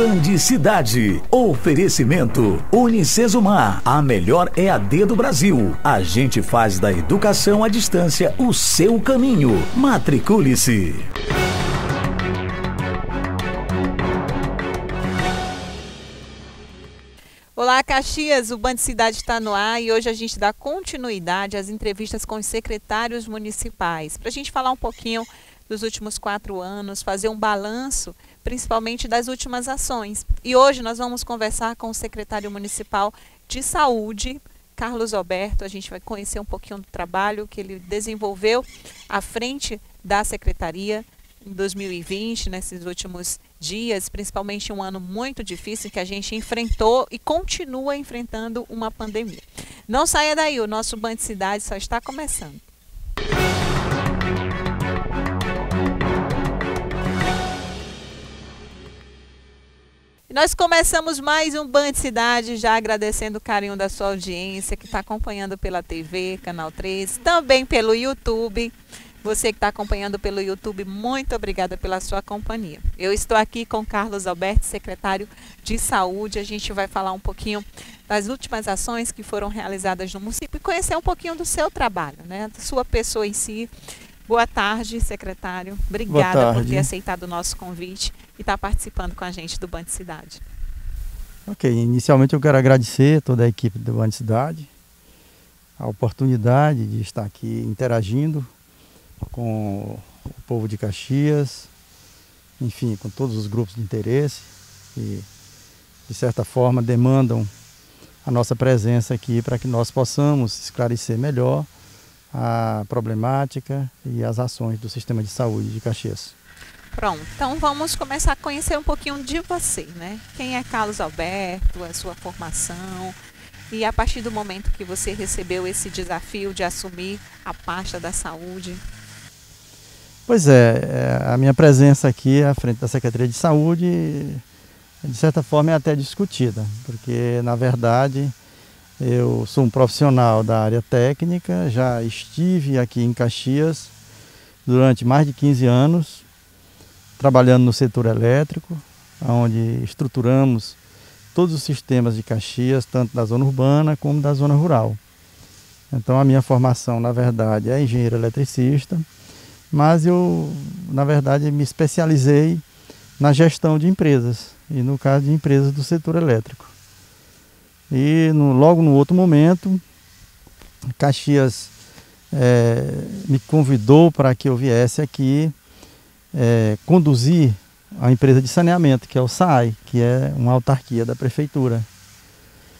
Band Cidade. Oferecimento Unicesumar, a melhor EAD do Brasil. A gente faz da educação à distância o seu caminho. Matricule-se. Olá, Caxias, o Band Cidade está no ar e hoje a gente dá continuidade às entrevistas com os secretários municipais, para a gente falar um pouquinho dos últimos 4 anos, fazer um balanço, principalmente das últimas ações. E hoje nós vamos conversar com o secretário municipal de saúde, Carlos Alberto. A gente vai conhecer um pouquinho do trabalho que ele desenvolveu à frente da secretaria em 2020, nesses últimos dias, principalmente um ano muito difícil que a gente enfrentou e continua enfrentando uma pandemia. Não saia daí, o nosso Band Cidade só está começando. Nós começamos mais um Band Cidade, já agradecendo o carinho da sua audiência, que está acompanhando pela TV, Canal 3, também pelo YouTube. Você que está acompanhando pelo YouTube, muito obrigada pela sua companhia. Eu estou aqui com Carlos Alberto, secretário de Saúde. A gente vai falar um pouquinho das últimas ações que foram realizadas no município e conhecer um pouquinho do seu trabalho, né? Da sua pessoa em si. Boa tarde, secretário. Obrigada por ter aceitado o nosso convite e estar participando com a gente do Band Cidade. Ok, inicialmente eu quero agradecer a toda a equipe do Band Cidade, a oportunidade de estar aqui interagindo com o povo de Caxias, enfim, com todos os grupos de interesse que, de certa forma, demandam a nossa presença aqui para que nós possamos esclarecer melhor a problemática e as ações do sistema de saúde de Caxias. Pronto, então vamos começar a conhecer um pouquinho de você, né? Quem é Carlos Alberto, a sua formação e a partir do momento que você recebeu esse desafio de assumir a pasta da saúde. Pois é, a minha presença aqui à frente da Secretaria de Saúde, de certa forma, é até discutida, porque, na verdade, eu sou um profissional da área técnica, já estive aqui em Caxias durante mais de 15 anos, trabalhando no setor elétrico, onde estruturamos todos os sistemas de Caxias, tanto da zona urbana como da zona rural. Então, a minha formação, na verdade, é engenheiro eletricista, mas eu, na verdade, me especializei na gestão de empresas, e no caso de empresas do setor elétrico. E logo no outro momento, Caxias me convidou para que eu viesse aqui conduzir a empresa de saneamento, que é o SAAI, que é uma autarquia da prefeitura.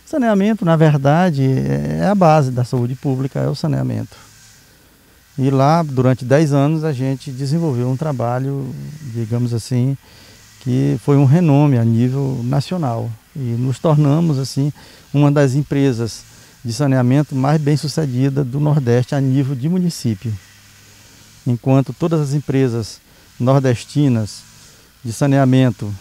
Saneamento, na verdade, é a base da saúde pública, é o saneamento. E lá, durante 10 anos, a gente desenvolveu um trabalho, digamos assim, que foi um renome a nível nacional. E nos tornamos, assim, uma das empresas de saneamento mais bem-sucedida do Nordeste a nível de município. Enquanto todas as empresas nordestinas de saneamento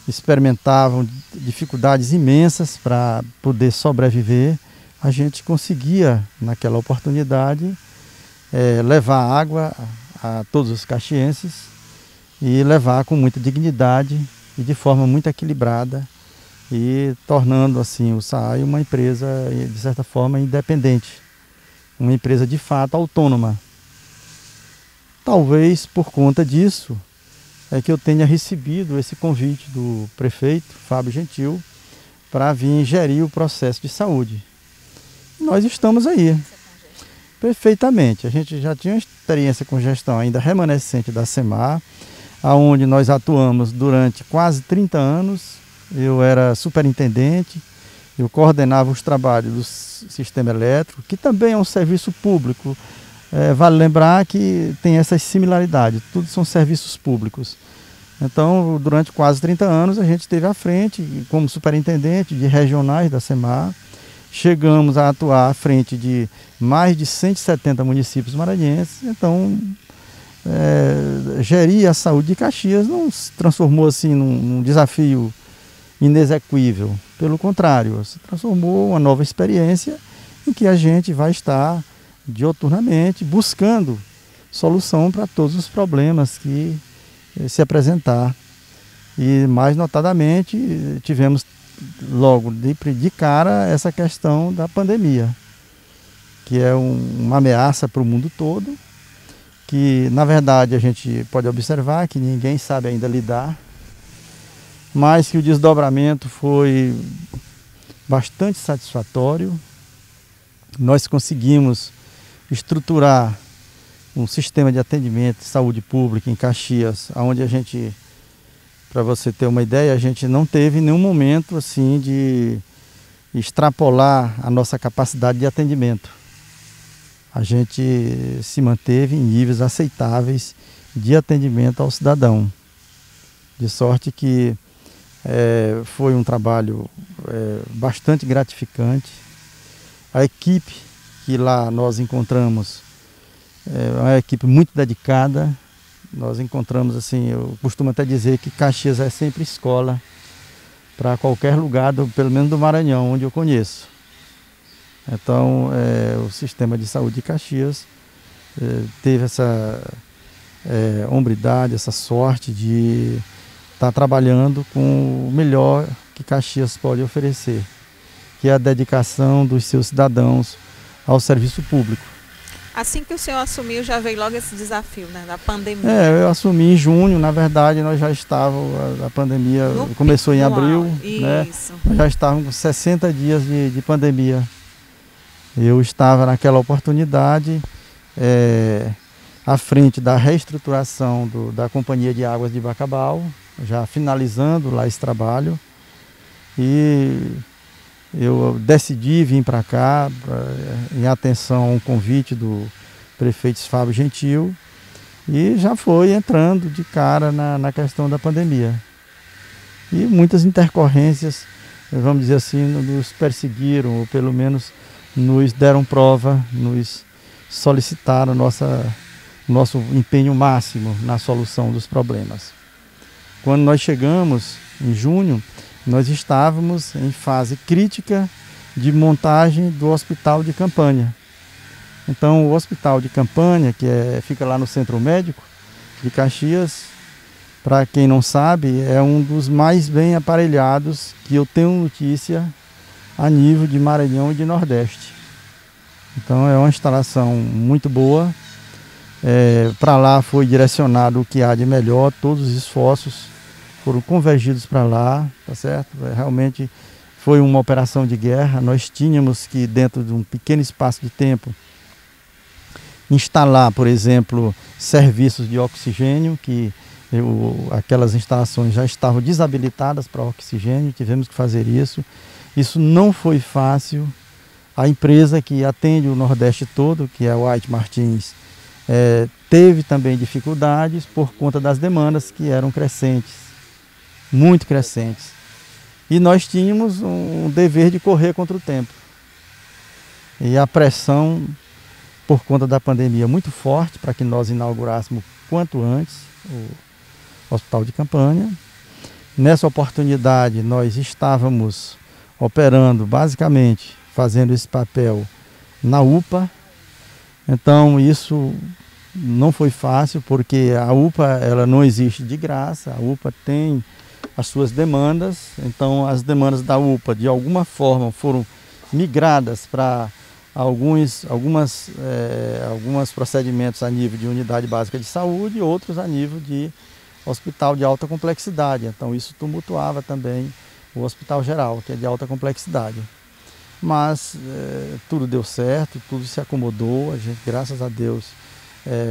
experimentavam dificuldades imensas para poder sobreviver, a gente conseguia, naquela oportunidade, levar água a todos os caxienses e levar com muita dignidade e de forma muito equilibrada e tornando assim o SAAI uma empresa, de certa forma, independente, uma empresa de fato autônoma. Talvez por conta disso é que eu tenha recebido esse convite do prefeito, Fábio Gentil, para vir gerir o processo de saúde. Nós estamos aí, perfeitamente. A gente já tinha uma experiência com gestão ainda remanescente da SEMAR, onde nós atuamos durante quase 30 anos. Eu era superintendente, eu coordenava os trabalhos do sistema elétrico, que também é um serviço público. Vale lembrar que tem essas similaridades, tudo são serviços públicos. Então, durante quase 30 anos, a gente esteve à frente, como superintendente de regionais da SEMAR. Chegamos a atuar à frente de mais de 170 municípios maranhenses. Então, gerir a saúde de Caxias não se transformou assim num desafio inexequível. Pelo contrário, se transformou uma nova experiência em que a gente vai estar dioturnamente buscando solução para todos os problemas que se apresentar E mais notadamente tivemos logo de cara essa questão da pandemia, que é uma ameaça para o mundo todo, que na verdade a gente pode observar que ninguém sabe ainda lidar, mas que o desdobramento foi bastante satisfatório. Nós conseguimos estruturar um sistema de atendimento de saúde pública em Caxias, onde a gente, para você ter uma ideia, a gente não teve nenhum momento assim de extrapolar a nossa capacidade de atendimento. A gente se manteve em níveis aceitáveis de atendimento ao cidadão. De sorte que foi um trabalho bastante gratificante. A equipe que lá nós encontramos é uma equipe muito dedicada. Nós encontramos, assim, eu costumo até dizer que Caxias é sempre escola para qualquer lugar, pelo menos do Maranhão, onde eu conheço. Então, o sistema de saúde de Caxias teve essa hombridade, essa sorte de estar trabalhando com o melhor que Caxias pode oferecer, que é a dedicação dos seus cidadãos ao serviço público. Assim que o senhor assumiu, já veio logo esse desafio, né, da pandemia. Eu assumi em junho, na verdade nós já estávamos, a pandemia começou em abril, né? Nós já estávamos com 60 dias de pandemia. Eu estava naquela oportunidade à frente da reestruturação da Companhia de Águas de Bacabal, já finalizando lá esse trabalho, e eu decidi vir para cá em atenção a um convite do prefeito Fábio Gentil, e já foi entrando de cara na questão da pandemia. E muitas intercorrências, vamos dizer assim, nos perseguiram, ou pelo menos nos deram prova, nos solicitaram nosso empenho máximo na solução dos problemas. Quando nós chegamos, em junho, nós estávamos em fase crítica de montagem do hospital de campanha. Então, o hospital de campanha, que fica lá no Centro Médico de Caxias, para quem não sabe, é um dos mais bem aparelhados que eu tenho notícia a nível de Maranhão e de Nordeste. Então, é uma instalação muito boa. Para lá foi direcionado o que há de melhor, todos os esforços foram convergidos para lá, tá certo? Realmente foi uma operação de guerra. Nós tínhamos que, dentro de um pequeno espaço de tempo, instalar, por exemplo, serviços de oxigênio, que aquelas instalações já estavam desabilitadas para oxigênio, tivemos que fazer isso. Isso não foi fácil. A empresa que atende o Nordeste todo, que é a White Martins, teve também dificuldades por conta das demandas que eram crescentes, muito crescentes. E nós tínhamos um dever de correr contra o tempo. E a pressão, por conta da pandemia, muito forte para que nós inaugurássemos quanto antes o hospital de campanha. Nessa oportunidade, nós estávamos operando, basicamente, fazendo esse papel na UPA. Então, isso não foi fácil, porque a UPA ela não existe de graça. A UPA tem as suas demandas. Então, as demandas da UPA, de alguma forma, foram migradas para alguns procedimentos a nível de unidade básica de saúde e outros a nível de hospital de alta complexidade. Então, isso tumultuava também o hospital geral, que é de alta complexidade. Mas tudo deu certo, tudo se acomodou. A gente, graças a Deus,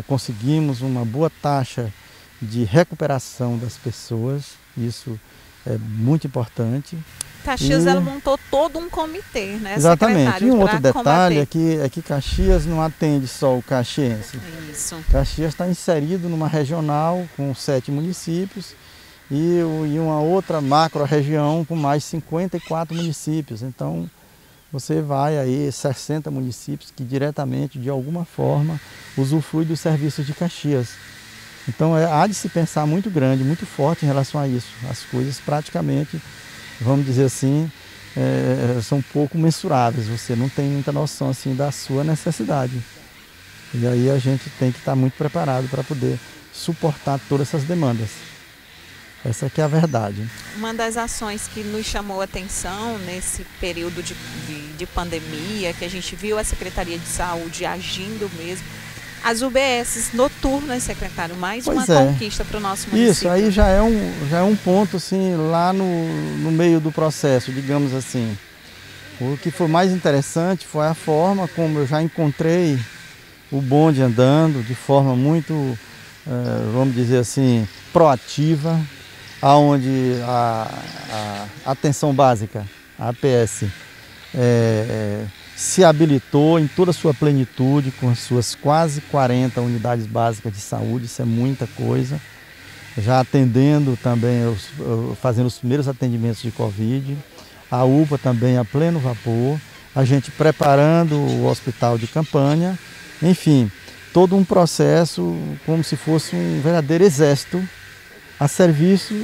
conseguimos uma boa taxa de recuperação das pessoas. Isso é muito importante. Caxias ela montou todo um comitê, né? Exatamente. E um outro detalhe é que Caxias não atende só o caxiense. Isso. Caxias está inserido numa regional com 7 municípios e uma outra macro-região com mais 54 municípios. Então, você vai aí 60 municípios que diretamente, de alguma forma, usufruem dos serviços de Caxias. Então, há de se pensar muito grande, muito forte em relação a isso. As coisas praticamente, vamos dizer assim, são um pouco mensuráveis. Você não tem muita noção assim da sua necessidade. E aí a gente tem que estar muito preparado para poder suportar todas essas demandas. Essa que é a verdade. Uma das ações que nos chamou a atenção nesse período de pandemia, que a gente viu a Secretaria de Saúde agindo mesmo, as UBSs noturnas, secretário, mais uma conquista para o nosso município. Isso, aí já é um ponto assim, lá no meio do processo, digamos assim. O que foi mais interessante foi a forma como eu já encontrei o bonde andando de forma muito, vamos dizer assim, proativa, aonde a atenção básica, a APS, se habilitou em toda a sua plenitude, com as suas quase 40 unidades básicas de saúde, isso é muita coisa, já atendendo também, fazendo os primeiros atendimentos de Covid, a UPA também a pleno vapor, a gente preparando o hospital de campanha, enfim, todo um processo como se fosse um verdadeiro exército a serviço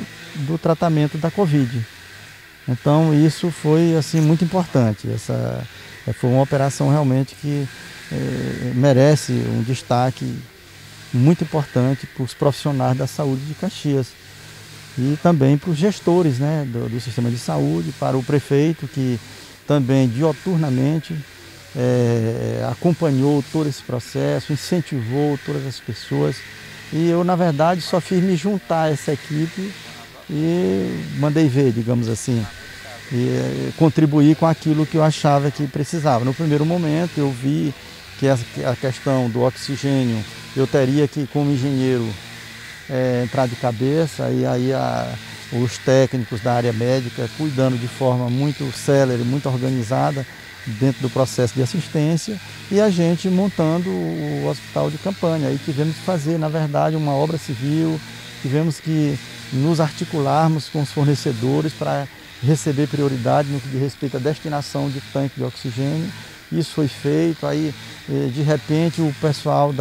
do tratamento da Covid. Então isso foi assim muito importante, essa foi uma operação realmente que merece um destaque muito importante para os profissionais da saúde de Caxias e também para os gestores, né, do sistema de saúde, para o prefeito que também dioturnamente acompanhou todo esse processo, incentivou todas as pessoas e eu na verdade só fiz me juntar a essa equipe e mandei ver, digamos assim, e contribuir com aquilo que eu achava que precisava. No primeiro momento eu vi que a questão do oxigênio eu teria que, como engenheiro, entrar de cabeça e aí os técnicos da área médica cuidando de forma muito célere, muito organizada dentro do processo de assistência e a gente montando o hospital de campanha. Aí tivemos que fazer, na verdade, uma obra civil, tivemos que nos articularmos com os fornecedores para receber prioridade no que diz respeito à destinação de tanque de oxigênio. Isso foi feito, aí de repente o pessoal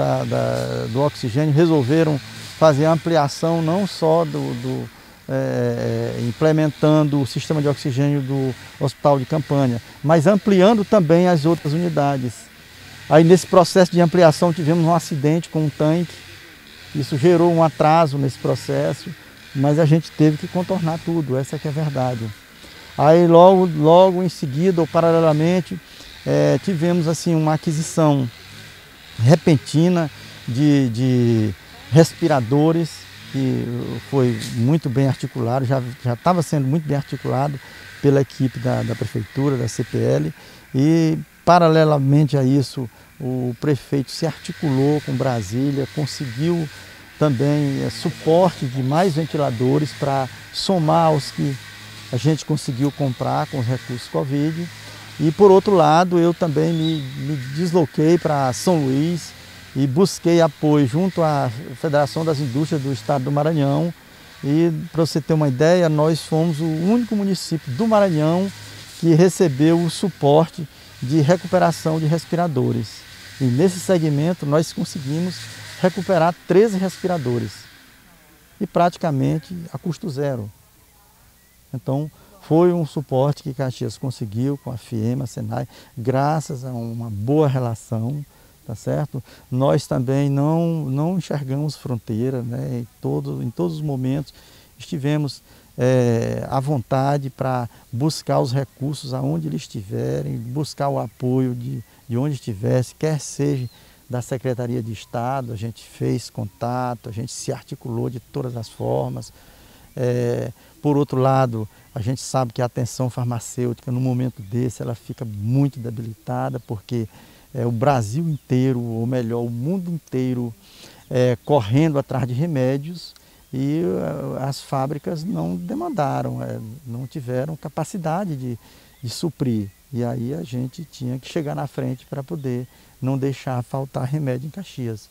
do oxigênio resolveram fazer a ampliação não só implementando o sistema de oxigênio do hospital de campanha, mas ampliando também as outras unidades. Aí nesse processo de ampliação tivemos um acidente com um tanque, isso gerou um atraso nesse processo, mas a gente teve que contornar tudo, essa que é a verdade. Aí logo em seguida, ou paralelamente, tivemos assim uma aquisição repentina de respiradores, que foi muito bem articulado, já estava sendo muito bem articulado pela equipe da prefeitura, da CPL, e paralelamente a isso o prefeito se articulou com Brasília, conseguiu também suporte de mais ventiladores para somar aos que a gente conseguiu comprar com os recursos Covid. E por outro lado, eu também me desloquei para São Luís e busquei apoio junto à Federação das Indústrias do Estado do Maranhão. E para você ter uma ideia, nós fomos o único município do Maranhão que recebeu o suporte de recuperação de respiradores. E nesse segmento nós conseguimos recuperar 13 respiradores e praticamente a custo zero. Então, foi um suporte que Caxias conseguiu com a FIEMA, a SENAI, graças a uma boa relação, tá certo? Nós também não enxergamos fronteira, né? Em todos os momentos estivemos à vontade para buscar os recursos aonde eles estiverem, buscar o apoio de onde estivesse, quer seja da Secretaria de Estado, a gente fez contato, a gente se articulou de todas as formas. Por outro lado, a gente sabe que a atenção farmacêutica, no momento desse, ela fica muito debilitada, porque o Brasil inteiro, ou melhor, o mundo inteiro, correndo atrás de remédios e as fábricas não demandaram, não tiveram capacidade de suprir. E aí a gente tinha que chegar na frente para poder não deixar faltar remédio em Caxias.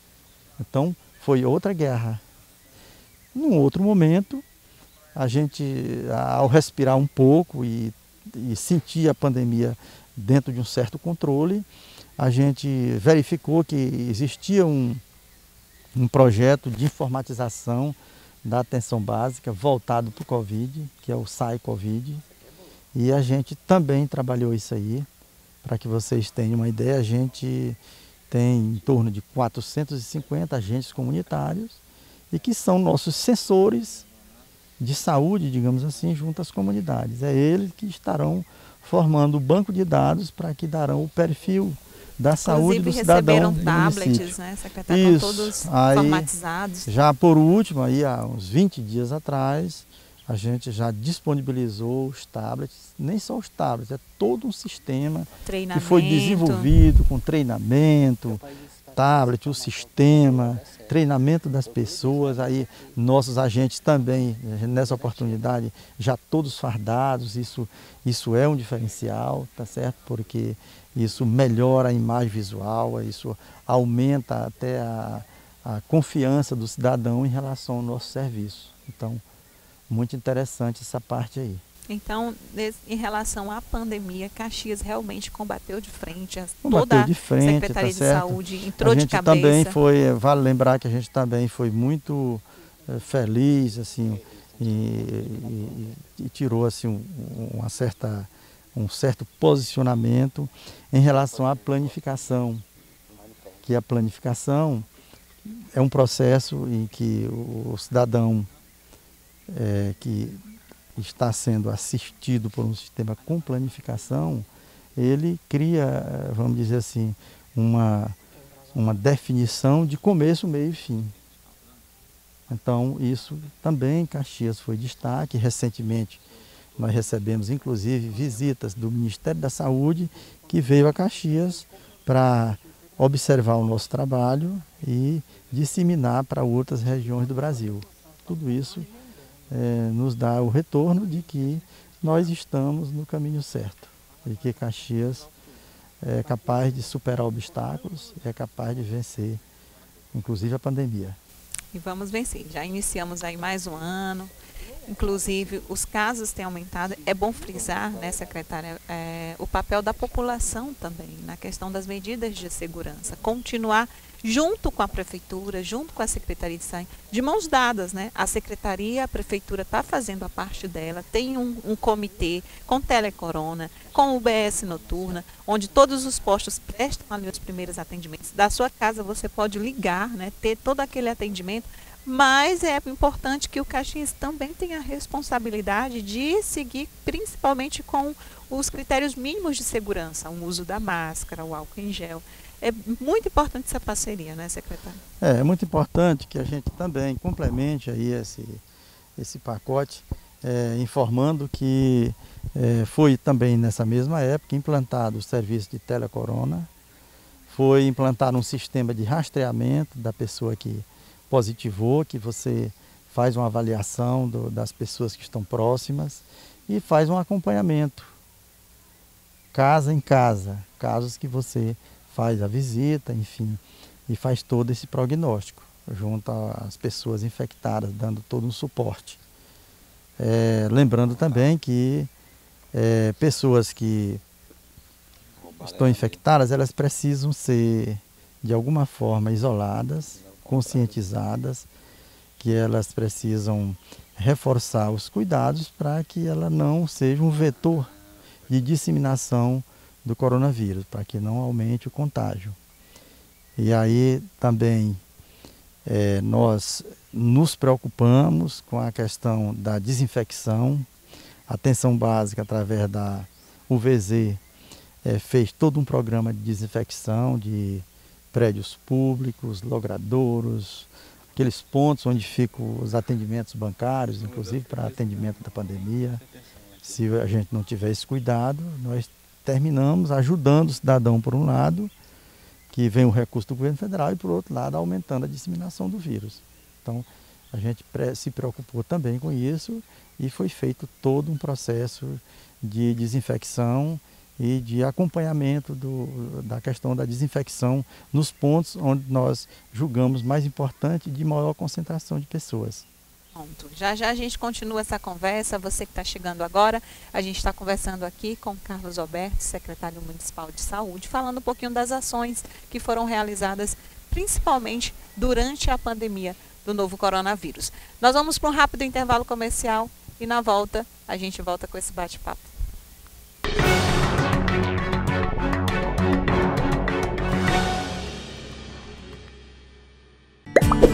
Então, foi outra guerra. Num outro momento, a gente, ao respirar um pouco e sentir a pandemia dentro de um certo controle, a gente verificou que existia um projeto de informatização da atenção básica voltado para o Covid, que é o SAI Covid, e a gente também trabalhou isso aí. Para que vocês tenham uma ideia, a gente tem em torno de 450 agentes comunitários e que são nossos sensores de saúde, digamos assim, junto às comunidades. É eles que estarão formando o banco de dados para que darão o perfil da saúde do cidadão do tablets, município. né, secretário? Estão todos formatizados. Já por último, aí, há uns 20 dias atrás, a gente já disponibilizou os tablets, nem só os tablets, é todo um sistema que foi desenvolvido com treinamento, tablet, o sistema, treinamento das pessoas, aí nossos agentes também, nessa oportunidade, já todos fardados, isso é um diferencial, tá certo? Porque isso melhora a imagem visual, isso aumenta até a confiança do cidadão em relação ao nosso serviço. Então, muito interessante essa parte aí. Então, em relação à pandemia, Caxias realmente combateu de frente, toda a Secretaria de Saúde entrou de cabeça. Também foi, vale lembrar que a gente também foi muito feliz, assim, e tirou assim um certo posicionamento em relação à planificação, que a planificação é um processo em que o cidadão que está sendo assistido por um sistema com planificação, ele cria, vamos dizer assim, uma definição de começo, meio e fim. Então, isso também em Caxias foi destaque. Recentemente, nós recebemos, inclusive, visitas do Ministério da Saúde, que veio a Caxias para observar o nosso trabalho e disseminar para outras regiões do Brasil. Tudo isso nos dá o retorno de que nós estamos no caminho certo e que Caxias é capaz de superar obstáculos, é capaz de vencer, inclusive a pandemia. E vamos vencer. Já iniciamos aí mais um ano, inclusive os casos têm aumentado. É bom frisar, né, secretária, o papel da população também na questão das medidas de segurança. Continuar junto com a Prefeitura, junto com a Secretaria de Saúde, de mãos dadas, né? A Secretaria, a Prefeitura está fazendo a parte dela, tem um comitê com telecorona, com UBS noturna, onde todos os postos prestam ali os primeiros atendimentos. Da sua casa você pode ligar, né? Ter todo aquele atendimento, mas é importante que o Caxias também tenha a responsabilidade de seguir, principalmente com os critérios mínimos de segurança, o uso da máscara, o álcool em gel. É muito importante essa parceria, né, secretário? É muito importante que a gente também complemente aí esse pacote, informando que foi também nessa mesma época implantado o serviço de telecorona, foi implantado um sistema de rastreamento da pessoa que positivou, que você faz uma avaliação das pessoas que estão próximas e faz um acompanhamento, casa em casa, casos que você faz a visita, enfim, e faz todo esse prognóstico, junto às pessoas infectadas, dando todo um suporte. Lembrando também que pessoas que estão infectadas, elas precisam ser, de alguma forma, isoladas, conscientizadas, que elas precisam reforçar os cuidados para que ela não seja um vetor de disseminação do coronavírus, para que não aumente o contágio. E aí também nós nos preocupamos com a questão da desinfecção, atenção básica através da UVZ fez todo um programa de desinfecção de prédios públicos, logradouros, aqueles pontos onde ficam os atendimentos bancários, inclusive para atendimento da pandemia. Se a gente não tiver esse cuidado, nós terminamos ajudando o cidadão, por um lado, que vem o recurso do governo federal, e por outro lado, aumentando a disseminação do vírus. Então, a gente se preocupou também com isso e foi feito todo um processo de desinfecção e de acompanhamento da questão da desinfecção nos pontos onde nós julgamos mais importante de maior concentração de pessoas. Pronto. Já já a gente continua essa conversa. Você que está chegando agora, a gente está conversando aqui com Carlos Alberto, secretário municipal de saúde, falando um pouquinho das ações que foram realizadas principalmente durante a pandemia do novo coronavírus. Nós vamos para um rápido intervalo comercial e na volta a gente volta com esse bate-papo.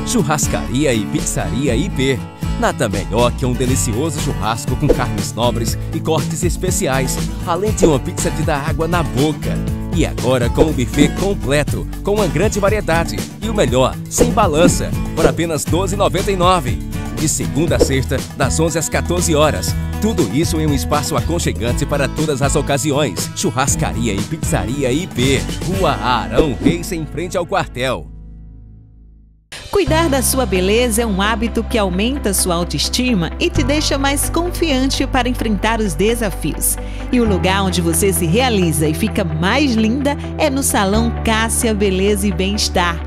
Churrascaria e Pizzaria IP. Nada melhor que um delicioso churrasco com carnes nobres e cortes especiais, além de uma pizza de dar água na boca. E agora com um buffet completo, com uma grande variedade e o melhor, sem balança, por apenas R$ 12,99. De segunda a sexta, das 11 às 14 horas. Tudo isso em um espaço aconchegante para todas as ocasiões. Churrascaria e Pizzaria IP, Rua Arão Reis, em frente ao quartel. Cuidar da sua beleza é um hábito que aumenta sua autoestima e te deixa mais confiante para enfrentar os desafios. E o lugar onde você se realiza e fica mais linda é no Salão Cássia Beleza e Bem-Estar.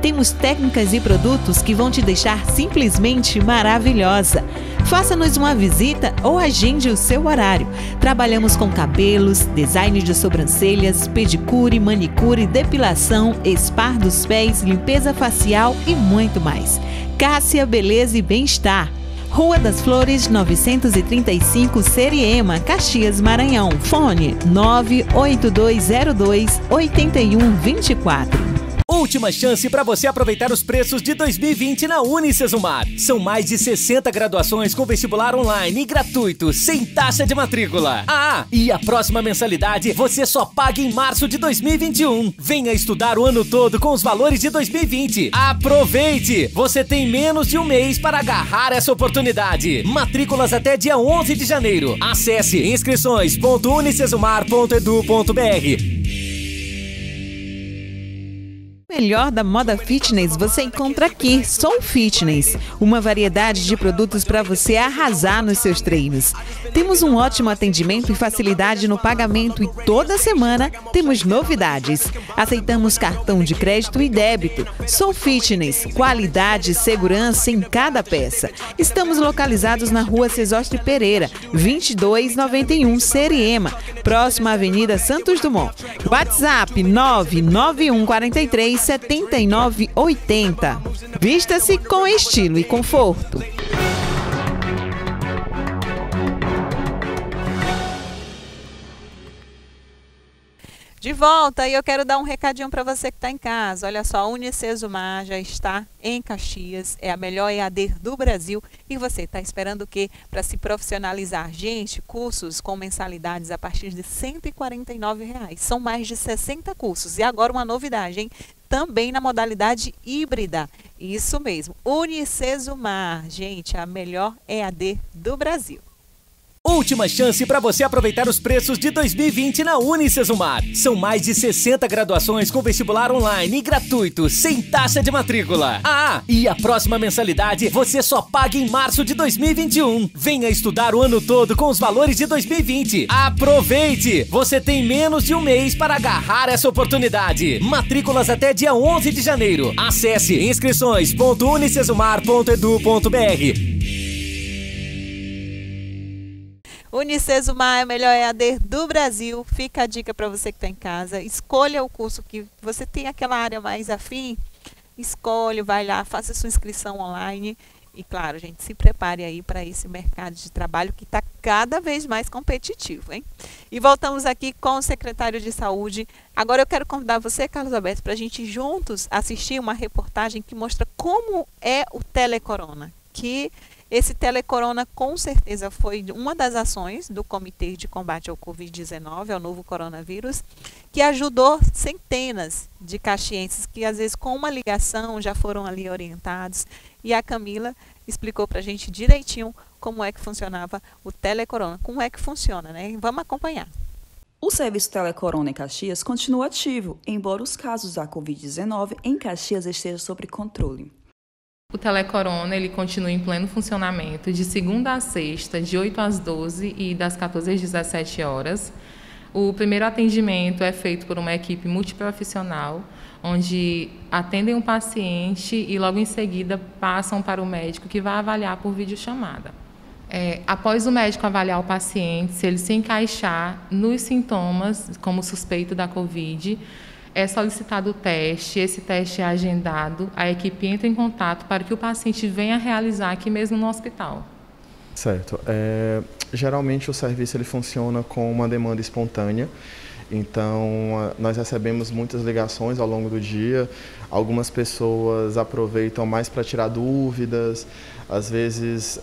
Temos técnicas e produtos que vão te deixar simplesmente maravilhosa. Faça-nos uma visita ou agende o seu horário. Trabalhamos com cabelos, design de sobrancelhas, pedicure, manicure, depilação, spa dos pés, limpeza facial e muito mais. Cássia Beleza e Bem-Estar. Rua das Flores, 935, Seriema, Caxias, Maranhão. Fone 98202-8124. Última chance para você aproveitar os preços de 2020 na Unicesumar. São mais de 60 graduações com vestibular online e gratuito, sem taxa de matrícula. E a próxima mensalidade você só paga em março de 2021. Venha estudar o ano todo com os valores de 2020. Aproveite! Você tem menos de um mês para agarrar essa oportunidade. Matrículas até dia 11 de janeiro. Acesse inscrições.unicesumar.edu.br. O melhor da moda fitness você encontra aqui, Soul Fitness, uma variedade de produtos para você arrasar nos seus treinos. Temos um ótimo atendimento e facilidade no pagamento e toda semana temos novidades. Aceitamos cartão de crédito e débito. Soul Fitness, qualidade e segurança em cada peça. Estamos localizados na Rua Cesostre Pereira, 2291 Seriema, próxima à Avenida Santos Dumont. WhatsApp 99143 7980. Vista-se com estilo e conforto. De volta, e eu quero dar um recadinho para você que está em casa. Olha só, a Unicesumar já está em Caxias, é a melhor EAD do Brasil. E você está esperando o quê para se profissionalizar? Gente, cursos com mensalidades a partir de R$ 149,00. São mais de 60 cursos. E agora uma novidade, hein? Também na modalidade híbrida. Isso mesmo, Unicesumar, gente, a melhor EAD do Brasil. Última chance para você aproveitar os preços de 2020 na Unicesumar. São mais de 60 graduações com vestibular online e gratuito, sem taxa de matrícula. E a próxima mensalidade você só paga em março de 2021. Venha estudar o ano todo com os valores de 2020. Aproveite! Você tem menos de um mês para agarrar essa oportunidade. Matrículas até dia 11 de janeiro. Acesse inscrições.unicesumar.edu.br. Unicesumar é a melhor EAD do Brasil. Fica a dica para você que está em casa. Escolha o curso que você tem aquela área mais afim. Escolha, vai lá, faça sua inscrição online. E claro, gente, se prepare aí para esse mercado de trabalho que está cada vez mais competitivo, hein? E voltamos aqui com o secretário de Saúde. Agora eu quero convidar você, Carlos Alberto, para a gente juntos assistir uma reportagem que mostra como é o Telecorona. Que esse Telecorona, com certeza, foi uma das ações do Comitê de Combate ao Covid-19, ao novo coronavírus, que ajudou centenas de caxienses que, às vezes, com uma ligação, já foram ali orientados. E a Camila explicou para a gente direitinho como é que funcionava o Telecorona, como é que funciona, né? Vamos acompanhar. O serviço Telecorona em Caxias continua ativo, embora os casos da Covid-19 em Caxias estejam sob controle. O Telecorona ele continua em pleno funcionamento de segunda a sexta, de 8 às 12 e das 14 às 17 horas. O primeiro atendimento é feito por uma equipe multiprofissional, onde atendem um paciente e logo em seguida passam para o médico que vai avaliar por videochamada. Após o médico avaliar o paciente, se ele se encaixar nos sintomas, como suspeito da Covid, é solicitado o teste, esse teste é agendado, a equipe entra em contato para que o paciente venha realizar aqui mesmo no hospital. Certo. Geralmente o serviço ele funciona com uma demanda espontânea Então, nós recebemos muitas ligações ao longo do dia. Algumas pessoas aproveitam mais para tirar dúvidas, às vezes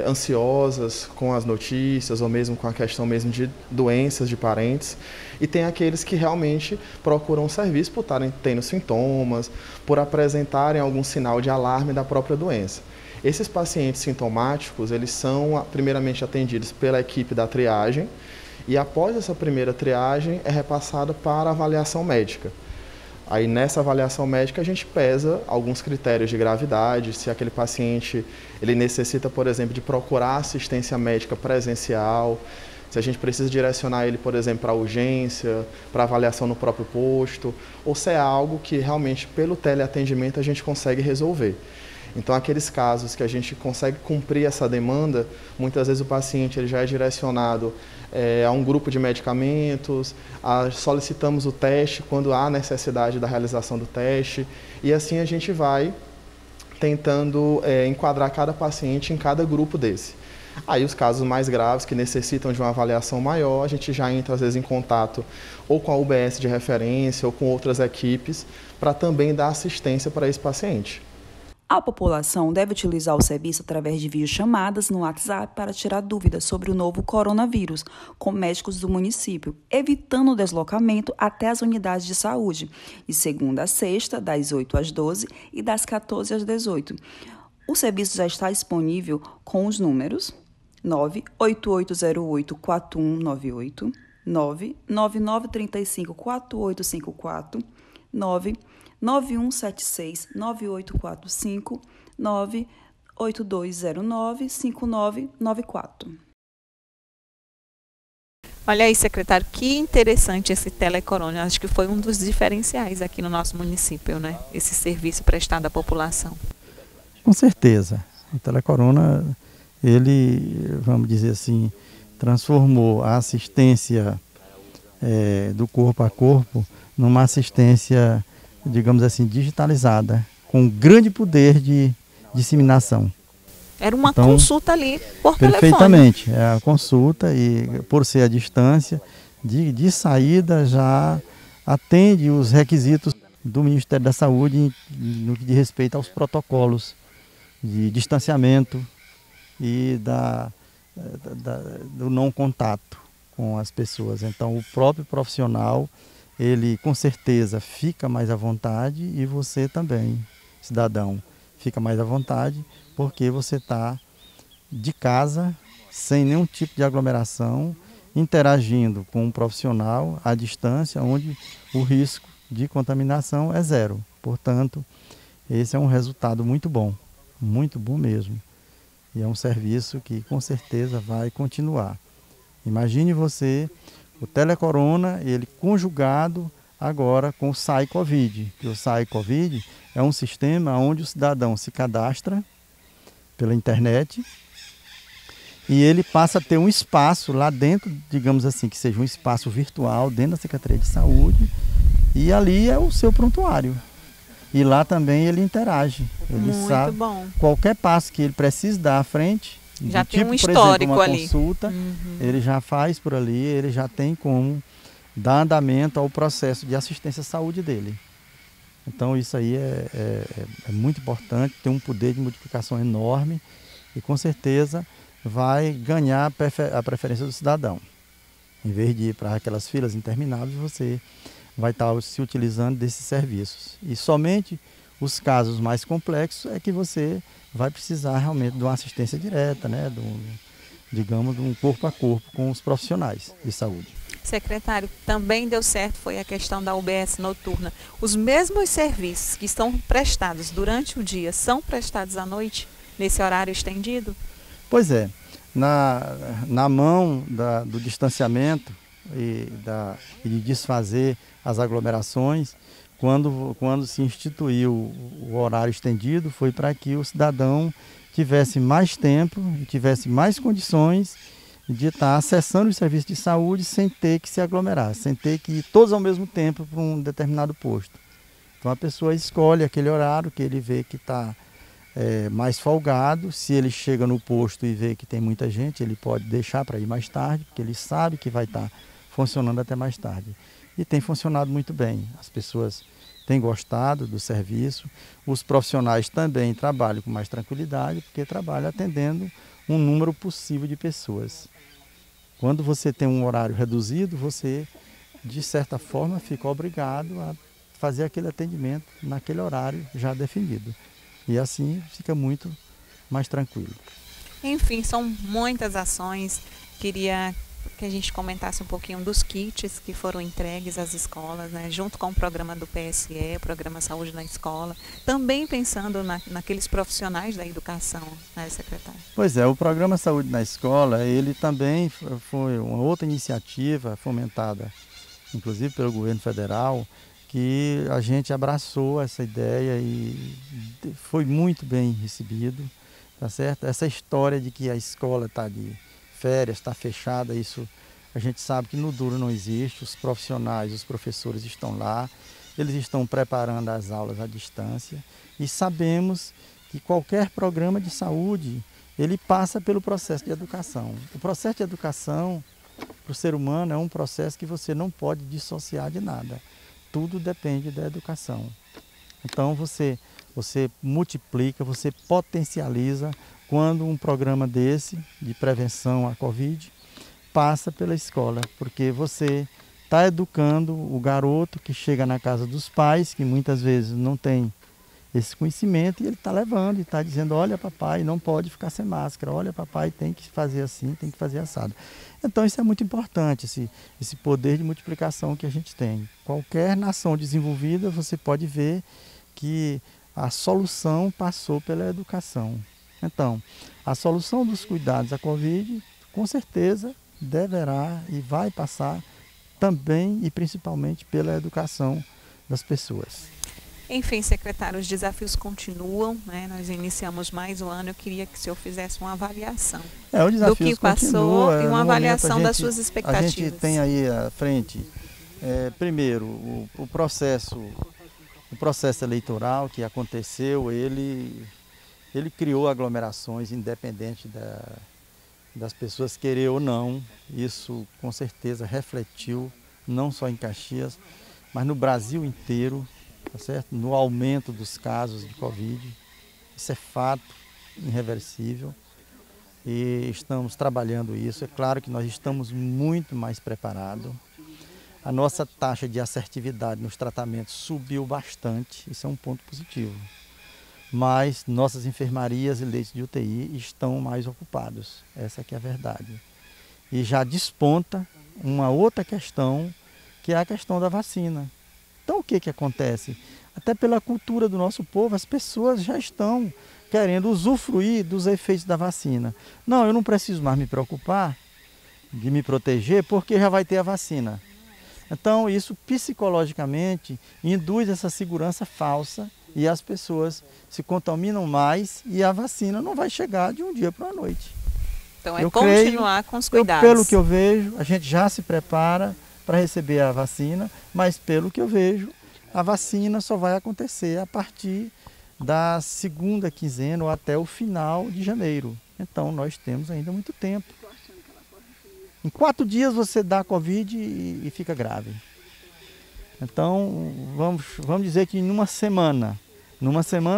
ansiosas com as notícias ou mesmo com a questão mesmo de doenças de parentes. E tem aqueles que realmente procuram um serviço por estarem tendo sintomas, por apresentarem algum sinal de alarme da própria doença. Esses pacientes sintomáticos, eles são primeiramente atendidos pela equipe da triagem e após essa primeira triagem é repassada para avaliação médica. Aí nessa avaliação médica a gente pesa alguns critérios de gravidade, se aquele paciente ele necessita, por exemplo, de procurar assistência médica presencial, se a gente precisa direcionar ele, por exemplo, para urgência, para avaliação no próprio posto, ou se é algo que realmente pelo teleatendimento a gente consegue resolver. Então, aqueles casos que a gente consegue cumprir essa demanda, muitas vezes o paciente ele já é direcionado a um grupo de medicamentos, solicitamos o teste quando há necessidade da realização do teste, e assim a gente vai tentando enquadrar cada paciente em cada grupo desse. Aí os casos mais graves que necessitam de uma avaliação maior, a gente já entra às vezes em contato ou com a UBS de referência ou com outras equipes para também dar assistência para esse paciente. A população deve utilizar o serviço através de videochamadas no WhatsApp para tirar dúvidas sobre o novo coronavírus com médicos do município, evitando o deslocamento até as unidades de saúde, de segunda a sexta, das 8 às 12 e das 14 às 18. O serviço já está disponível com os números 98808-4198, 99935-4854, 99176-9845, 98209-5994. Olha aí, secretário, que interessante esse telecorona. Acho que foi um dos diferenciais aqui no nosso município, né? Esse serviço prestado à população. Com certeza. O telecorona, ele, vamos dizer assim, transformou a assistência do corpo a corpo numa assistência, digamos assim, digitalizada, com grande poder de disseminação. Era uma consulta ali por telefone. Perfeitamente, é a consulta e por ser a distância, de saída já atende os requisitos do Ministério da Saúde no que diz respeito aos protocolos de distanciamento e do não contato com as pessoas. Então o próprio profissional, ele com certeza fica mais à vontade e você também, cidadão, fica mais à vontade porque você está de casa, sem nenhum tipo de aglomeração, interagindo com um profissional à distância, onde o risco de contaminação é zero. Portanto, esse é um resultado muito bom mesmo. E é um serviço que com certeza vai continuar. Imagine você, o telecorona, ele conjugado agora com o SAI Covid. Que o SAI Covid é um sistema onde o cidadão se cadastra pela internet e ele passa a ter um espaço lá dentro, digamos assim, que seja um espaço virtual dentro da Secretaria de Saúde, e ali é o seu prontuário. E lá também ele interage. Ele sabe qualquer passo que ele precisa dar à frente, já tem tipo, um histórico por exemplo, uma ali. consulta, ele já faz por ali, ele já tem como dar andamento ao processo de assistência à saúde dele. Então isso aí é muito importante, tem um poder de modificação enorme e com certeza vai ganhar a preferência do cidadão. Em vez de ir para aquelas filas intermináveis, você vai estar se utilizando desses serviços. E somente os casos mais complexos é que você vai precisar realmente de uma assistência direta, né? Digamos, de um corpo a corpo com os profissionais de saúde. Secretário, também deu certo foi a questão da UBS noturna. Os mesmos serviços que estão prestados durante o dia são prestados à noite, nesse horário estendido? Pois é. Na mão do distanciamento e de desfazer as aglomerações, quando se instituiu o horário estendido, foi para que o cidadão tivesse mais tempo e tivesse mais condições de estar acessando os serviços de saúde sem ter que se aglomerar, sem ter que ir todos ao mesmo tempo para um determinado posto. Então a pessoa escolhe aquele horário que ele vê que está mais folgado. Se ele chega no posto e vê que tem muita gente, ele pode deixar para ir mais tarde, porque ele sabe que vai estar funcionando até mais tarde. E tem funcionado muito bem. As pessoas têm gostado do serviço. Os profissionais também trabalham com mais tranquilidade, porque trabalham atendendo um número possível de pessoas. Quando você tem um horário reduzido, você, de certa forma, fica obrigado a fazer aquele atendimento naquele horário já definido. E assim fica muito mais tranquilo. Enfim, são muitas ações. Queria que a gente comentasse um pouquinho dos kits que foram entregues às escolas, né, junto com o programa do PSE, o Programa Saúde na Escola, também pensando naqueles profissionais da educação, né, secretário? Pois é, o Programa Saúde na Escola, ele também foi uma outra iniciativa fomentada, inclusive pelo governo federal, que a gente abraçou essa ideia e foi muito bem recebido, tá certo? Essa história de que a escola está de férias, está fechada, isso a gente sabe que no duro não existe. Os profissionais, os professores estão lá, eles estão preparando as aulas à distância e sabemos que qualquer programa de saúde, ele passa pelo processo de educação. O processo de educação para o ser humano é um processo que você não pode dissociar de nada. Tudo depende da educação. Então você multiplica, você potencializa quando um programa desse, de prevenção à Covid, passa pela escola, porque você está educando o garoto que chega na casa dos pais, que muitas vezes não tem esse conhecimento, e ele está levando e está dizendo, olha papai, não pode ficar sem máscara, olha papai, tem que fazer assim, tem que fazer assado. Então isso é muito importante, esse poder de multiplicação que a gente tem. Qualquer nação desenvolvida, você pode ver que a solução passou pela educação. Então, a solução dos cuidados à Covid, com certeza, deverá e vai passar também e principalmente pela educação das pessoas. Enfim, secretário, os desafios continuam, né? Nós iniciamos mais um ano, eu queria que o senhor fizesse uma avaliação do que passou e uma avaliação das suas expectativas. A gente tem aí à frente, primeiro, o processo eleitoral que aconteceu, ele criou aglomerações independente das pessoas querer ou não. Isso com certeza refletiu não só em Caxias, mas no Brasil inteiro, tá certo? No aumento dos casos de Covid. Isso é fato irreversível e estamos trabalhando isso. É claro que nós estamos muito mais preparados. A nossa taxa de assertividade nos tratamentos subiu bastante, isso é um ponto positivo. Mas nossas enfermarias e leitos de UTI estão mais ocupados, essa que é a verdade. E já desponta uma outra questão, que é a questão da vacina. Então o que acontece? Até pela cultura do nosso povo, as pessoas já estão querendo usufruir dos efeitos da vacina. Não, eu não preciso mais me preocupar de me proteger, porque já vai ter a vacina. Então isso psicologicamente induz essa segurança falsa e as pessoas se contaminam mais e a vacina não vai chegar de um dia para a noite. Então continuar com os cuidados. Pelo que eu vejo, a gente já se prepara para receber a vacina, mas pelo que eu vejo, a vacina só vai acontecer a partir da segunda quinzena ou até o final de janeiro. Então nós temos ainda muito tempo. Em 4 dias você dá Covid e fica grave. Então vamos dizer que numa semana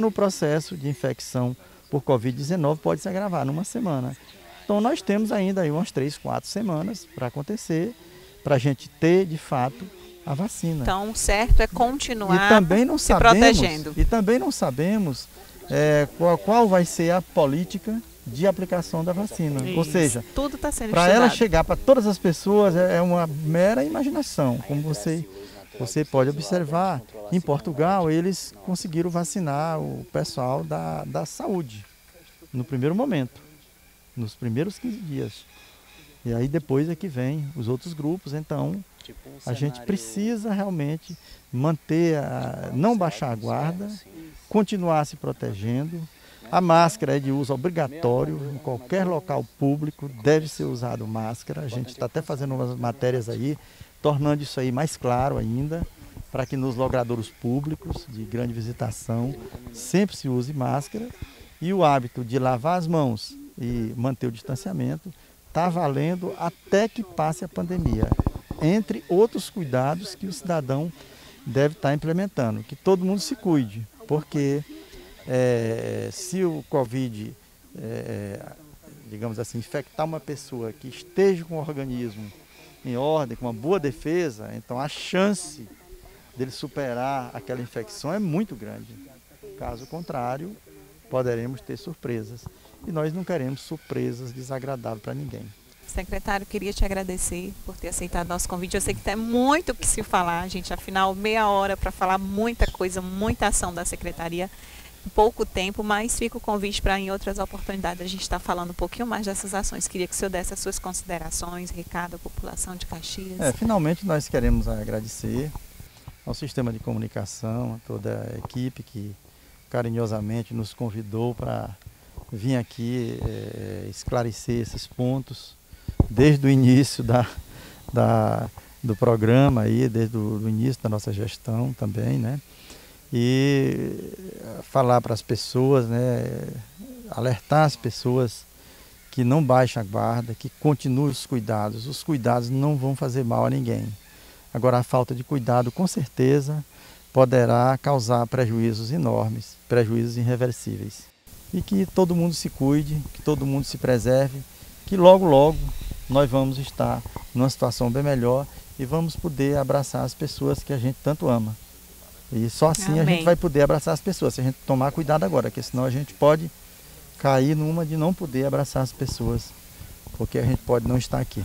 o processo de infecção por Covid-19 pode se agravar, numa semana. Então nós temos ainda aí umas 3, 4 semanas para acontecer, para a gente ter de fato a vacina. Então o certo é continuar se protegendo. E também não sabemos qual vai ser a política de aplicação da vacina. Isso. Ou seja, tudo tá sendo para ela chegar para todas as pessoas é uma mera imaginação. Como você pode observar, em Portugal eles conseguiram vacinar o pessoal da saúde no primeiro momento, nos primeiros 15 dias. E aí depois é que vem os outros grupos. Então a gente precisa realmente não baixar a guarda, continuar se protegendo. A máscara é de uso obrigatório, em qualquer local público deve ser usado máscara. A gente está até fazendo umas matérias aí, tornando isso aí mais claro ainda, para que nos logradouros públicos de grande visitação sempre se use máscara. E o hábito de lavar as mãos e manter o distanciamento está valendo até que passe a pandemia. entre outros cuidados que o cidadão deve estar implementando. Que todo mundo se cuide, porque se o Covid, digamos assim, infectar uma pessoa que esteja com o organismo em ordem, com uma boa defesa, então a chance dele superar aquela infecção é muito grande. Caso contrário, poderemos ter surpresas. E nós não queremos surpresas desagradáveis para ninguém. Secretário, queria te agradecer por ter aceitado nosso convite. Eu sei que tem muito o que se falar, gente. Afinal, meia hora para falar muita coisa, muita ação da Secretaria. Pouco tempo, mas fica o convite para em outras oportunidades a gente estar falando um pouquinho mais dessas ações. Queria que o senhor desse as suas considerações, recado à população de Caxias. Finalmente nós queremos agradecer ao sistema de comunicação, a toda a equipe que carinhosamente nos convidou para vir aqui esclarecer esses pontos desde o início do programa, aí, desde o início da nossa gestão também, né? E falar para as pessoas, né, alertar as pessoas que não baixem a guarda, que continuem os cuidados não vão fazer mal a ninguém. Agora a falta de cuidado com certeza poderá causar prejuízos enormes, prejuízos irreversíveis. E que todo mundo se cuide, que todo mundo se preserve, que logo logo nós vamos estar numa situação bem melhor e vamos poder abraçar as pessoas que a gente tanto ama. E só assim a gente vai poder abraçar as pessoas, se a gente tomar cuidado agora, porque senão a gente pode cair numa de não poder abraçar as pessoas, porque a gente pode não estar aqui.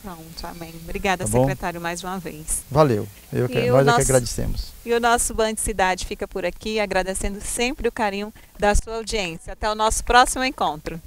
Pronto, amém. Obrigada, tá secretário, mais uma vez. Valeu, nós é que agradecemos. E o nosso Band Cidade fica por aqui, agradecendo sempre o carinho da sua audiência. Até o nosso próximo encontro.